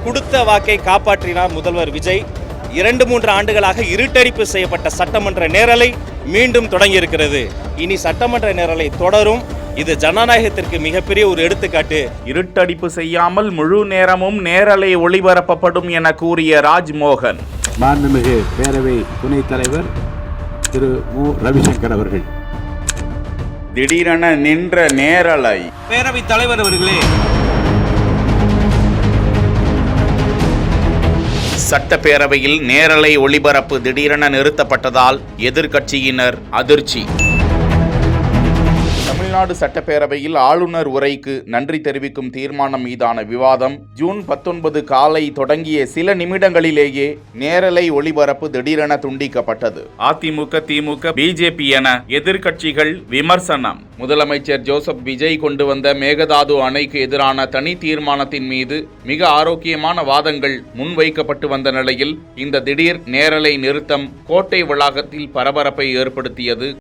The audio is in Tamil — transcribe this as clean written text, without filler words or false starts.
கொடுத்த வாக்கை காப்பாற்றினார் முதல்வர் விஜய். 2-3 ஆண்டுகளாக இருட்டடிப்பு செய்யப்பட்ட சட்டமன்ற நேரலை மீண்டும் தொடங்கியிருக்கிறது. இனி சட்டமன்ற நேரலை தொடரும். இது ஜனநாயகத்திற்கு மிகப்பெரிய ஒரு எடுத்துக்காட்டு. இருட்டடிப்பு செய்யாமல் முழு நேரமும் நேரலை ஒளிபரப்பப்படும் என கூறிய ராஜ்மோகன். மாண்புமிகு பேரவை துணைத் தலைவர் திரு மு ரவிசங்கர் அவர்கள் திடீரென நின்ற நேரலை. பேரவைத் தலைவர் அவர்களே, சட்டப்பேரவையில் நேரலை ஒளிபரப்பு திடீரென நிறுத்தப்பட்டதால் எதிர்க்கட்சியினர் அதிர்ச்சி. தமிழ்நாடு சட்டப்பேரவையில் ஆளுநர் உரைக்கு நன்றி தெரிவிக்கும் தீர்மானம் மீதான விவாதம் ஜூன் 19 காலை தொடங்கிய சில நிமிடங்களிலேயே நேரலை ஒளிபரப்பு திடீரென துண்டிக்கப்பட்டது. அதிமுக, திமுக, பிஜேபி என எதிர்க்கட்சிகள் விமர்சனம். முதலமைச்சர் ஜோசப் விஜய் கொண்டு வந்த மேகதாது அணைக்கு எதிரான தனி தீர்மானத்தின் மீது மிக ஆரோக்கியமான வாதங்கள் முன்வைக்கப்பட்டு வந்த நிலையில் இந்த திடீர் நேரலை நிறுத்தம் கோட்டை வளாகத்தில் பரபரப்பை ஏற்படுத்தியது.